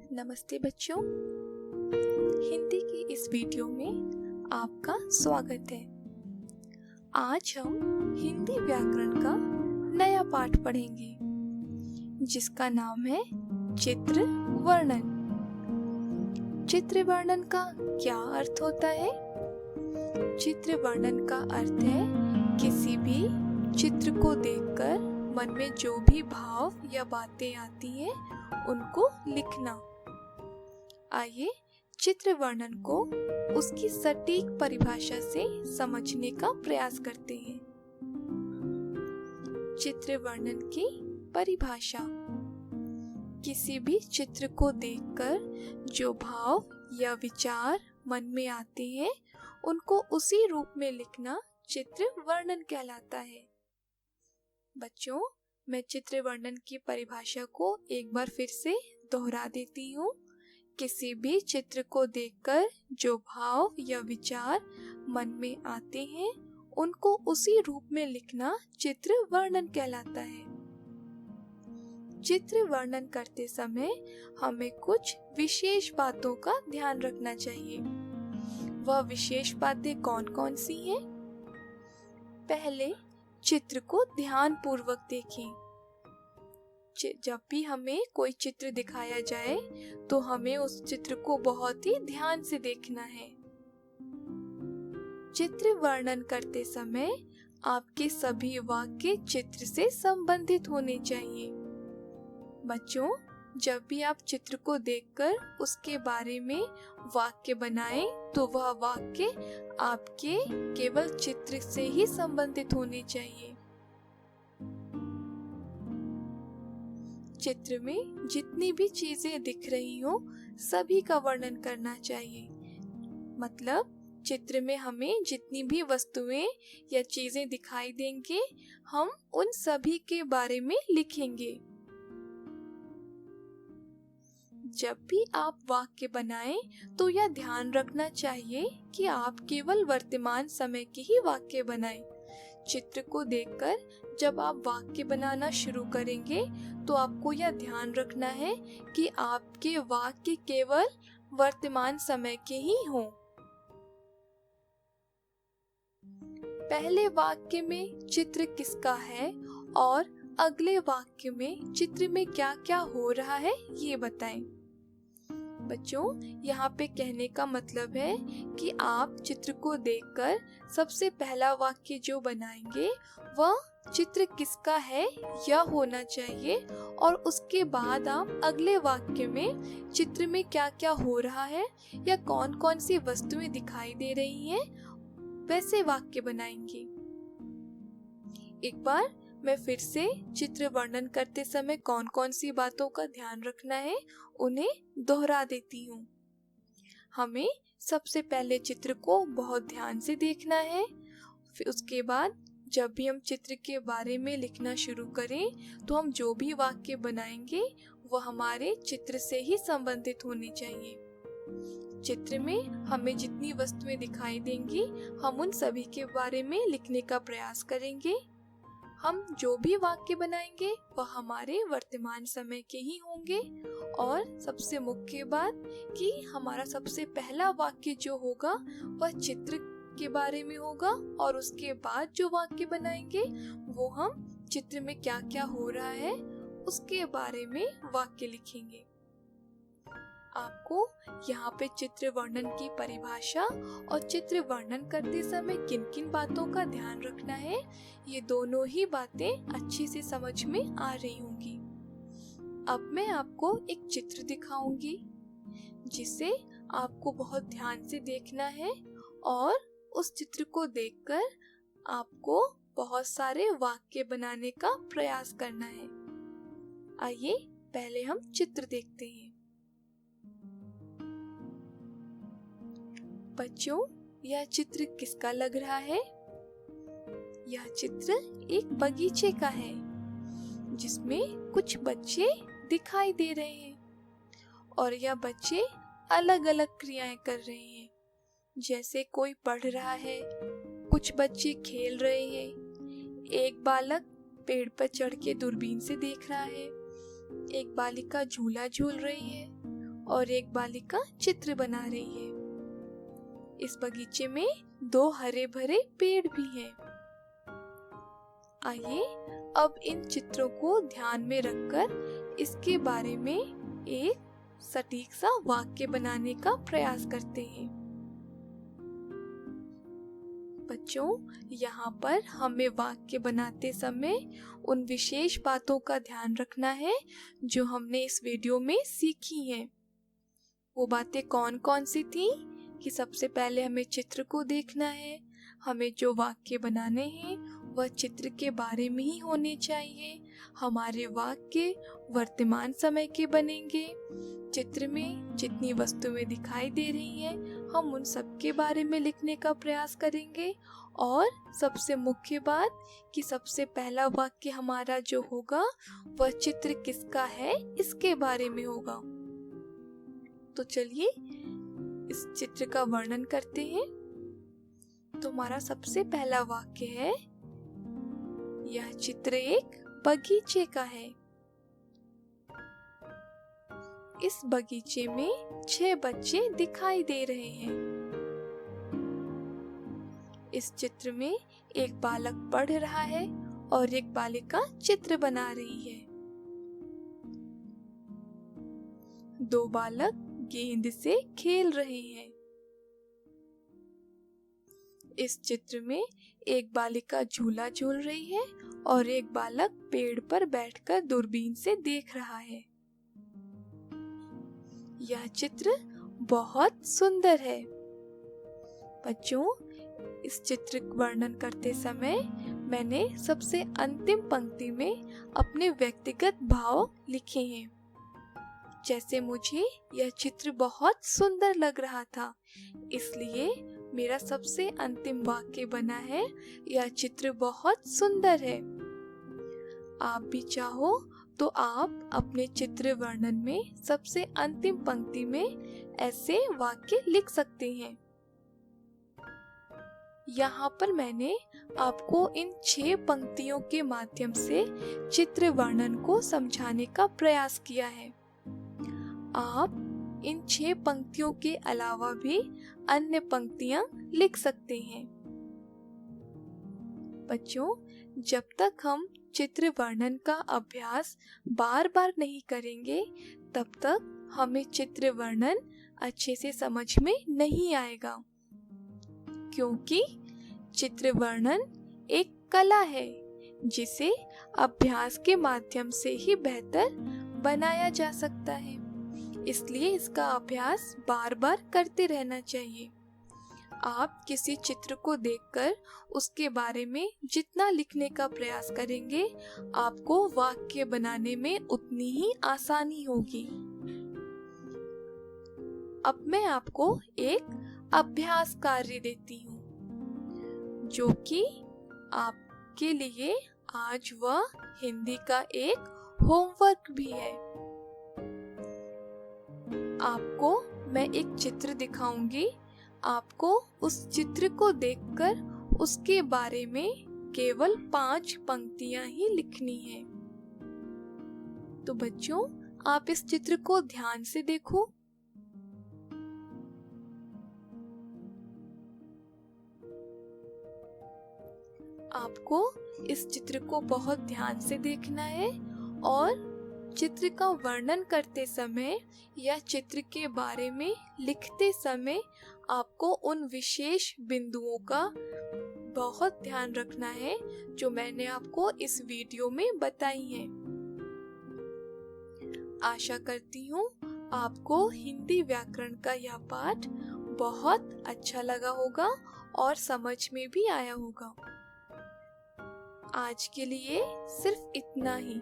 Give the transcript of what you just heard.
नमस्ते बच्चों, हिंदी की इस वीडियो में आपका स्वागत है। आज हम हिंदी व्याकरण का नया पाठ पढ़ेंगे जिसका नाम है चित्र वर्णन। चित्र वर्णन का क्या अर्थ होता है? चित्र वर्णन का अर्थ है किसी भी चित्र को देखकर मन में जो भी भाव या बातें आती हैं उनको लिखना। आइए चित्र वर्णन को उसकी सटीक परिभाषा से समझने का प्रयास करते हैं। चित्र वर्णन की परिभाषा: किसी भी चित्र को देखकर जो भाव या विचार मन में आते हैं उनको उसी रूप में लिखना चित्र वर्णन कहलाता है। बच्चों, मैं चित्र वर्णन की परिभाषा को एक बार फिर से दोहरा देती हूँ। किसी भी चित्र को देखकर जो भाव या विचार मन में आते हैं उनको उसी रूप में लिखना चित्र वर्णन कहलाता है। चित्र वर्णन करते समय हमें कुछ विशेष बातों का ध्यान रखना चाहिए। वह विशेष बातें कौन कौन सी हैं? पहले, चित्र को ध्यान पूर्वक देखें। जब भी हमें कोई चित्र दिखाया जाए तो हमें उस चित्र को बहुत ही ध्यान से देखना है। चित्र वर्णन करते समय आपके सभी वाक्य चित्र से संबंधित होने चाहिए। बच्चों, जब भी आप चित्र को देखकर उसके बारे में वाक्य बनाएं तो वह वाक्य आपके केवल चित्र से ही संबंधित होने चाहिए। चित्र में जितनी भी चीजें दिख रही हो सभी का वर्णन करना चाहिए। मतलब चित्र में हमें जितनी भी वस्तुएं या चीजें दिखाई देंगे हम उन सभी के बारे में लिखेंगे। जब भी आप वाक्य बनाएं तो यह ध्यान रखना चाहिए कि आप केवल वर्तमान समय के ही वाक्य बनाएं। चित्र को देखकर जब आप वाक्य बनाना शुरू करेंगे तो आपको यह ध्यान रखना है कि आपके वाक्य केवल वर्तमान समय के ही हों। पहले वाक्य में चित्र किसका है और अगले वाक्य में चित्र में क्या क्या हो रहा है ये बताएं। बच्चों, यहाँ पे कहने का मतलब है कि आप चित्र को देखकर सबसे पहला वाक्य जो बनाएंगे वह चित्र किसका है यह होना चाहिए और उसके बाद आप अगले वाक्य में चित्र में क्या क्या हो रहा है या कौन कौन सी वस्तुएं दिखाई दे रही हैं वैसे वाक्य बनाएंगे। एक बार मैं फिर से चित्र वर्णन करते समय कौन कौन सी बातों का ध्यान रखना है उन्हें दोहरा देती हूँ। हमें सबसे पहले चित्र को बहुत ध्यान से देखना है। फिर उसके बाद जब भी हम चित्र के बारे में लिखना शुरू करें तो हम जो भी वाक्य बनाएंगे वह हमारे चित्र से ही संबंधित होने चाहिए। चित्र में हमें जितनी वस्तुएं दिखाई देंगी हम उन सभी के बारे में लिखने का प्रयास करेंगे। हम जो भी वाक्य बनाएंगे वह हमारे वर्तमान समय के ही होंगे और सबसे मुख्य बात कि हमारा सबसे पहला वाक्य जो होगा वह चित्र के बारे में होगा और उसके बाद जो वाक्य बनाएंगे वो हम चित्र में क्या क्या हो रहा है उसके बारे में वाक्य लिखेंगे। आपको यहाँ पे चित्र वर्णन की परिभाषा और चित्र वर्णन करते समय किन किन बातों का ध्यान रखना है ये दोनों ही बातें अच्छे से समझ में आ रही होंगी। अब मैं आपको एक चित्र दिखाऊंगी जिसे आपको बहुत ध्यान से देखना है और उस चित्र को देखकर आपको बहुत सारे वाक्य बनाने का प्रयास करना है। आइए पहले हम चित्र देखते हैं। बच्चों, यह चित्र किसका लग रहा है? यह चित्र एक बगीचे का है जिसमें कुछ बच्चे दिखाई दे रहे हैं और यह बच्चे अलग अलग क्रियाएं कर रहे हैं। जैसे कोई पढ़ रहा है, कुछ बच्चे खेल रहे हैं, एक बालक पेड़ पर चढ़ के दूरबीन से देख रहा है, एक बालिका झूला झूल रही है और एक बालिका चित्र बना रही है। इस बगीचे में 2 हरे भरे पेड़ भी हैं। आइए अब इन चित्रों को ध्यान में रखकर इसके बारे में एक सटीक सा वाक्य बनाने का प्रयास करते हैं। बच्चों, यहाँ पर हमें वाक्य बनाते समय उन विशेष बातों का ध्यान रखना है जो हमने इस वीडियो में सीखी हैं। वो बातें कौन कौन सी थी कि सबसे पहले हमें चित्र को देखना है, हमें जो वाक्य बनाने हैं वह चित्र के बारे में ही होने चाहिए, हमारे वाक्य वर्तमान समय के बनेंगे, चित्र में जितनी वस्तुएं दिखाई दे रही हैं हम उन सब के बारे में लिखने का प्रयास करेंगे, और सबसे मुख्य बात कि सबसे पहला वाक्य हमारा जो होगा वह चित्र किसका है इसके बारे में होगा। तो चलिए इस चित्र का वर्णन करते हैं। तो हमारा सबसे पहला वाक्य है, यह चित्र एक बगीचे का है। इस बगीचे में 6 बच्चे दिखाई दे रहे हैं। इस चित्र में एक बालक पढ़ रहा है और एक बालिका चित्र बना रही है। 2 बालक गेंद से खेल रहे हैं। इस चित्र में एक बालिका झूला झूल रही है और एक बालक पेड़ पर बैठकर दूरबीन से देख रहा है। यह चित्र बहुत सुंदर है। बच्चों, इस चित्र वर्णन करते समय मैंने सबसे अंतिम पंक्ति में अपने व्यक्तिगत भाव लिखे हैं। जैसे मुझे यह चित्र बहुत सुंदर लग रहा था, इसलिए मेरा सबसे अंतिम वाक्य बना है, यह चित्र बहुत सुंदर है। आप भी चाहो तो आप अपने चित्र वर्णन में सबसे अंतिम पंक्ति में ऐसे वाक्य लिख सकते हैं। यहाँ पर मैंने आपको इन 6 पंक्तियों के माध्यम से चित्र वर्णन को समझाने का प्रयास किया है। आप इन 6 पंक्तियों के अलावा भी अन्य पंक्तियां लिख सकते हैं। बच्चों, जब तक हम चित्र वर्णन का अभ्यास बार बार नहीं करेंगे तब तक हमें चित्र वर्णन अच्छे से समझ में नहीं आएगा, क्योंकि चित्र वर्णन एक कला है जिसे अभ्यास के माध्यम से ही बेहतर बनाया जा सकता है। इसलिए इसका अभ्यास बार बार करते रहना चाहिए। आप किसी चित्र को देखकर उसके बारे में जितना लिखने का प्रयास करेंगे, आपको वाक्य बनाने में उतनी ही आसानी होगी। अब मैं आपको एक अभ्यास कार्य देती हूँ, जो कि आपके लिए आज वह हिंदी का एक होमवर्क भी है। आपको मैं एक चित्र दिखाऊंगी, आपको उस चित्र को देखकर उसके बारे में केवल 5 पंक्तियां ही लिखनी है। तो बच्चों, आप इस चित्र को ध्यान से देखो। आपको इस चित्र को बहुत ध्यान से देखना है और चित्र का वर्णन करते समय या चित्र के बारे में लिखते समय आपको उन विशेष बिंदुओं का बहुत ध्यान रखना है जो मैंने आपको इस वीडियो में बताई हैं। आशा करती हूँ आपको हिंदी व्याकरण का यह पाठ बहुत अच्छा लगा होगा और समझ में भी आया होगा। आज के लिए सिर्फ इतना ही।